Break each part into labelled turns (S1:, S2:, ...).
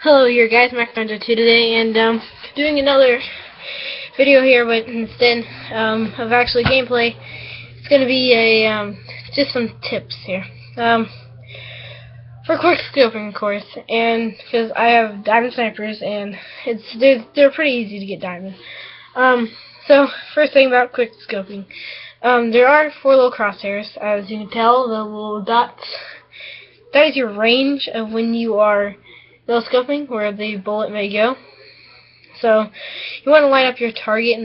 S1: Hello, your guys, MacRanger 2 today, and doing another video here, but instead of actually gameplay, it's gonna be a just some tips here for quick scoping, of course, and because I have diamond snipers, and they're pretty easy to get diamond. So first thing about quick scoping, there are 4 little crosshairs, as you can tell, the little dots. That is your range of when you are no-scoping, where the bullet may go. So you want to line up your target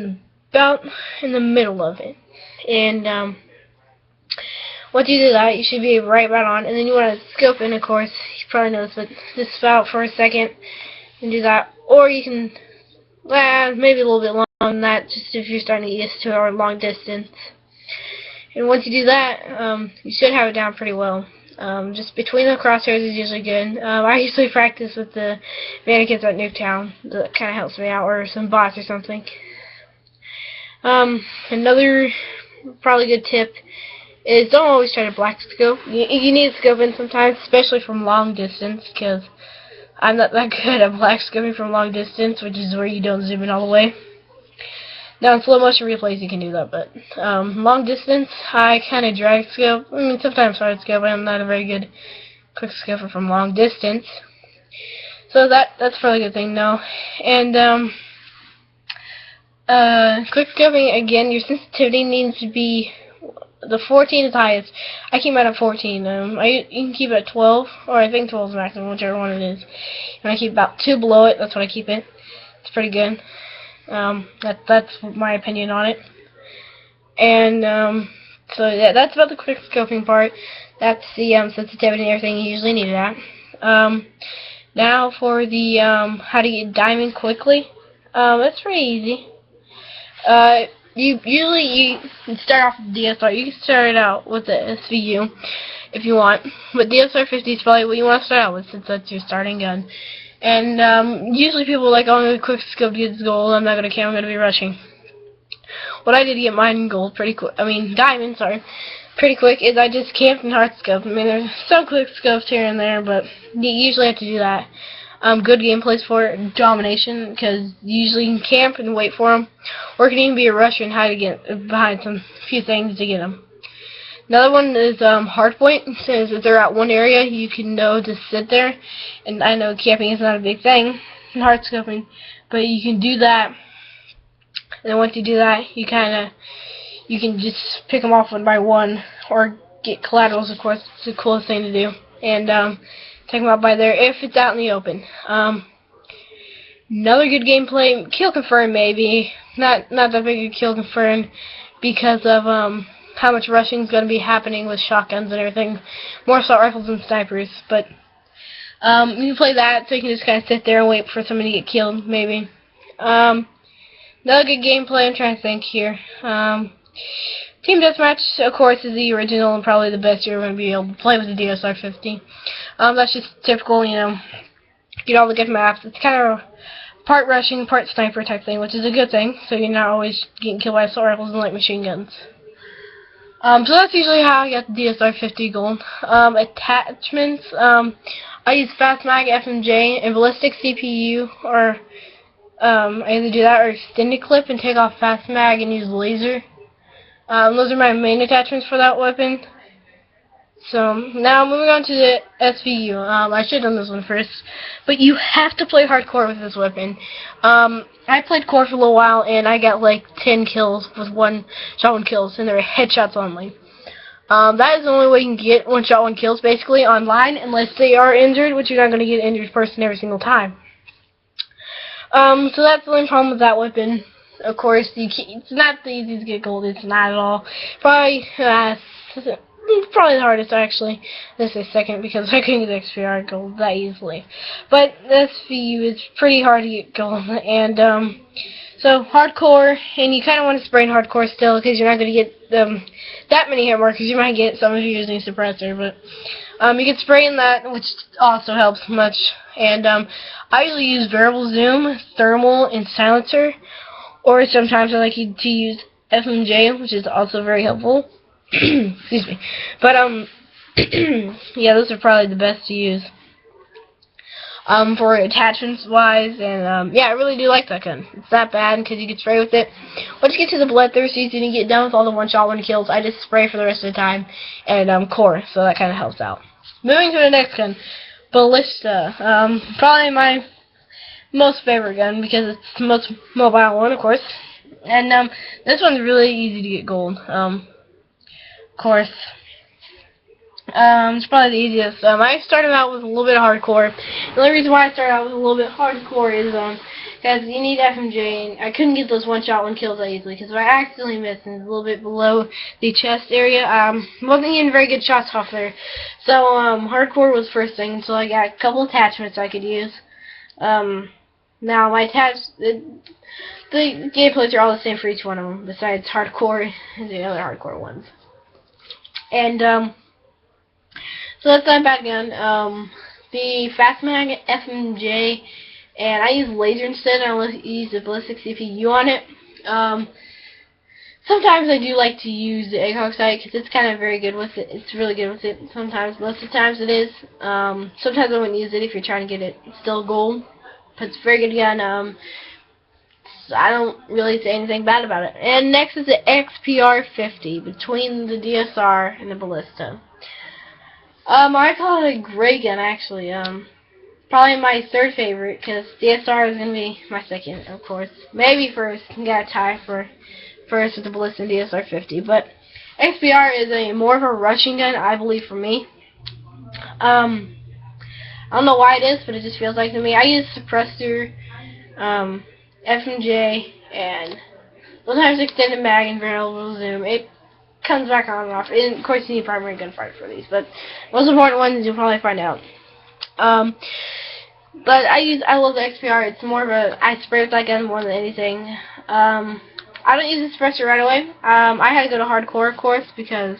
S1: about in the middle of it. And once you do that, you should be right about on. And then you want to scope in, of course. You probably know this, but just about for a second and do that. Or you can, maybe a little bit longer than that, just if you're starting to get used to it, or long distance. And once you do that, you should have it down pretty well. Just between the crosshairs is usually good. I usually practice with the mannequins at Nuketown. That kind of helps me out, or some bots or something. Another probably good tip is don't always try to black scope. You need to scope in sometimes, especially from long distance, because I'm not that good at black scoping from long distance, which is where you don't zoom in all the way. Now in slow motion replays you can do that, but long distance I kind of drag scope. I mean sometimes hard scope, but I'm not a very good quick scoper from long distance. So that's probably a good thing though. And quick scoping again, your sensitivity needs to be the 14 is highest. I keep mine at 14. You can keep it at 12, or I think 12 is maximum, whichever one it is. And I keep about 2 below it. That's what I keep it. It's pretty good. That's my opinion on it. And so yeah, that's about the quick scoping part. That's the sensitivity and everything you usually need it at. Now for the how to get diamond quickly. It's pretty easy. You start off with DSR. You can start it out with the SVU if you want, but DSR 50 is probably what you want to start out with, since that's your starting gun. And usually people are like, oh, I'm going to quick scope to get gold, I'm not going to camp, I'm going to be rushing. What I did to get mine gold pretty quick, diamond, sorry, pretty quick, is I just camped in hard scope. I mean, there's some quick scopes here and there, but you usually have to do that. Good gameplays for it, domination, because usually you can camp and wait for them, or it can even be a rush and hide to get behind some few things to get them. Another one is hardpoint. Says if they're at one area, you can know to sit there. And I know camping is not a big thing in hard scoping, but you can do that. And then once you do that, you can just pick them off one by one, or get collaterals. Of course, it's the coolest thing to do. And take them out by there if it's out in the open. Another good gameplay, kill confirm maybe. Not that big a kill confirm because of how much rushing is going to be happening with shotguns and everything. More assault rifles and snipers, but you can play that so you can just kind of sit there and wait for somebody to get killed, maybe. Another good gameplay, I'm trying to think here. Team Deathmatch, of course, is the original and probably the best you're going to be able to play with the DSR 50. That's just typical, you know, get all the good maps. It's kind of part rushing, part sniper type thing, which is a good thing, so you're not always getting killed by assault rifles and light machine guns. So that's usually how I get the DSR 50 gold. Attachments, I use Fast Mag, FMJ, and Ballistic CPU, or I either do that or extended clip and take off Fast Mag and use laser. Those are my main attachments for that weapon. So now moving on to the SVU. I should have done this one first, but you have to play hardcore with this weapon. I played core for a little while, and I got like 10 kills with one shot one kills, and they're headshots only. That is the only way you can get one shot one kills basically online, unless they are injured, which you're not going to get an injured person every single time. So that's the only problem with that weapon. Of course, it's not the easiest to get gold. It's not at all. Probably the hardest actually. This is second because I couldn't get XPR gold that easily. But this SVU is pretty hard to get gold, and so hardcore, and you kind of want to spray in hardcore still because you're not going to get that many hit markers. You might get some if you're using suppressor, but you can spray in that, which also helps much. And I usually use variable zoom, thermal, and silencer, or sometimes I like to use FMJ, which is also very helpful. Excuse me. But yeah, those are probably the best to use. for attachments wise, and yeah, I really do like that gun. It's not bad because you can spray with it. Once you get to the bloodthirsties and you get done with all the one-shot one kills, I just spray for the rest of the time, and core, so that kind of helps out. Moving to the next gun, Ballista. Probably my most favorite gun because it's the most mobile one, of course. And this one's really easy to get gold. Of course. It's probably the easiest. I started out with a little bit of hardcore. The only reason why I started out with a little bit of hardcore is because you need FMJ, and I couldn't get those one-shot one kills that easily because if I accidentally missed and it's a little bit below the chest area, wasn't getting very good shots off there. So hardcore was first thing until I got a couple attachments I could use. Now my the gameplays are all the same for each one of them, besides hardcore and the other hardcore ones. And so that's not a bad gun. The Fast Mag FMJ, and I use laser instead. I use the ballistic CPU on it. Sometimes I do like to use the Egg Hawk sight because it's kind of very good with it. It's really good with it. Sometimes, most of the times it is. Sometimes I wouldn't use it if you're trying to get it still gold. But it's a very good gun. So I don't really say anything bad about it. And next is the XPR50 between the DSR and the Ballista. I call it a great gun actually. Probably my third favorite because DSR is gonna be my second, of course. Maybe first. You got a tie for first with the Ballista and DSR50. But XPR is more of a rushing gun, I believe, for me. I don't know why it is, but it just feels like to me. I use suppressor, FMJ, and sometimes extended mag and variable zoom. It comes back on and off. And of course, you need primary gunfire for these, but most important ones you'll probably find out. But I love the XPR. It's more of I spray with that gun more than anything. I don't use the suppressor right away. I had to go to hardcore, of course, because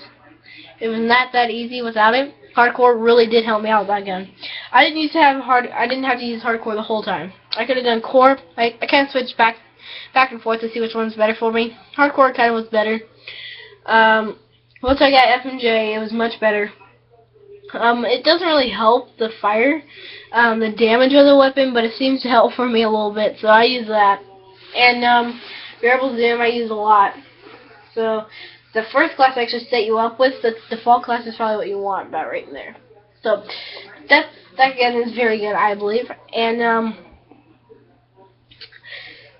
S1: it was not that easy without it. Hardcore really did help me out with that gun. I didn't have to use hardcore the whole time. I could have done core. I kind of switched back and forth to see which one's better for me. Hardcore kind of was better. Once I got FMJ, it was much better. It doesn't really help the fire, the damage of the weapon, but it seems to help for me a little bit, so I use that. And variable zoom I use a lot. So the first class I actually set you up with, the default class is probably what you want about right in there. So that gun is very good, I believe. And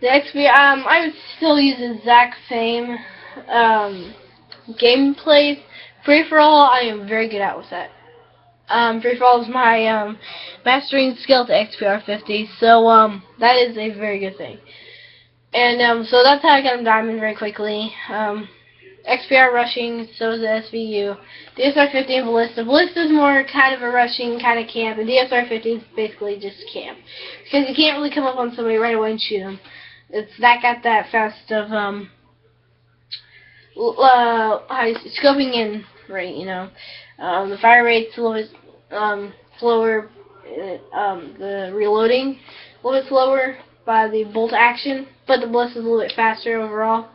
S1: the XP, I would still use the exact same gameplay. Free-for-all, I am very good at with that. Free-for-all is my mastering skill to XPR50, so that is a very good thing. And so that's how I got him diamond very quickly. XPR rushing, so is the SVU. DSR50 and Ballista. Ballista is more kind of a rushing kind of camp, and DSR50 is basically just camp. Because you can't really come up on somebody right away and shoot them. It's that got that fast of scoping in rate, you know. The fire rate's a little bit slower. The reloading a little bit slower by the bolt action, but the Ballista is a little bit faster overall.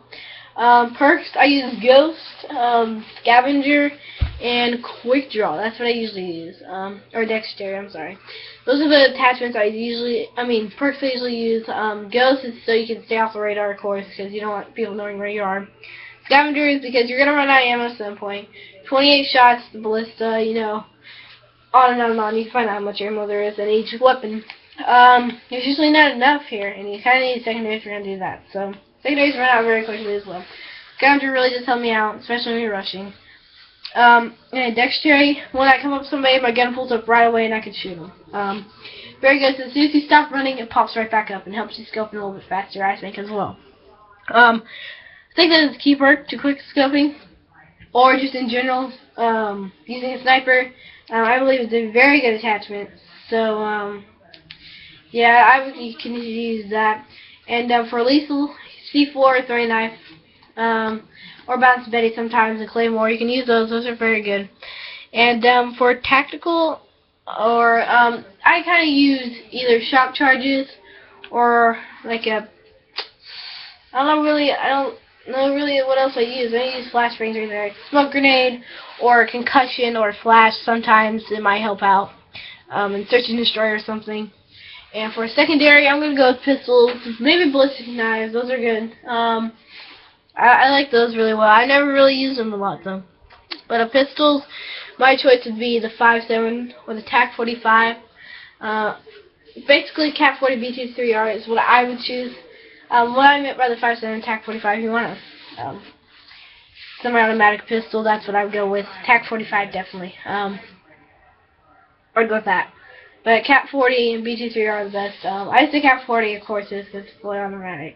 S1: Perks, I use Ghost, Scavenger, and Quick Draw. That's what I usually use. Or Dexterity, I'm sorry. Those are the attachments perks I usually use. Ghost is so you can stay off the radar, of course, because you don't want people knowing where you are. Scavenger is because you're going to run out of ammo at some point. 28 shots, the Ballista, you know, on and on and on. You can find out how much ammo there is in each weapon. There's usually not enough here, and you kind of need secondaries if you're going to do that. So secondaries run out very quickly as well. Scavenger really does help me out, especially when you're rushing. And Dexterity, when I come up with somebody, my gun pulls up right away and I can shoot them. Very good. So as soon as you stop running, it pops right back up and helps you scope in a little bit faster, I think, as well. I think that is a key perk to quick scoping, or just in general, using a sniper. I believe it's a very good attachment. So, yeah, you can use that. And for lethal, C4 or throwing knife, or bounce Betty sometimes, and Claymore, you can use those. Those are very good. And for tactical, or I kind of use either shock charges or like a I don't know really what else I use. I use flashbangs or either a smoke grenade or a concussion or flash. Sometimes it might help out. And search and destroy or something. And for secondary, I'm gonna go with pistols, maybe ballistic knives. Those are good. I like those really well. I never really use them a lot though. But pistols, my choice would be the 5.7 or the TAC-45. Basically, Cat 40 B23R is what I would choose. What I meant by the 5.7 TAC-45, if you want a semi-automatic pistol, that's what I would go with. TAC-45 definitely. I'd go with that. But Cat 40 and B23R are the best. I say Cat 40, of course, is because it's fully automatic.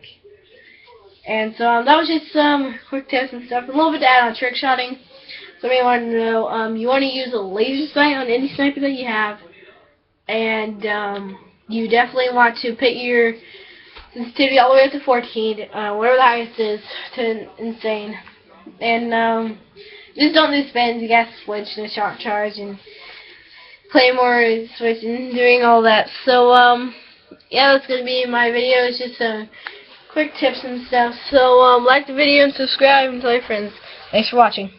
S1: And so that was just some quick tips and stuff. A little bit to add on trick shotting. Somebody wanted to know, you want to use a laser sight on any sniper that you have. And you definitely want to put your sensitivity all the way up to 14, whatever the highest is, to insane. And just don't do spins. You got to switch and shot charge and claymore switch and doing all that. So yeah, that's gonna be my video. It's just quick tips and stuff. So like the video and subscribe and tell your friends. Thanks for watching.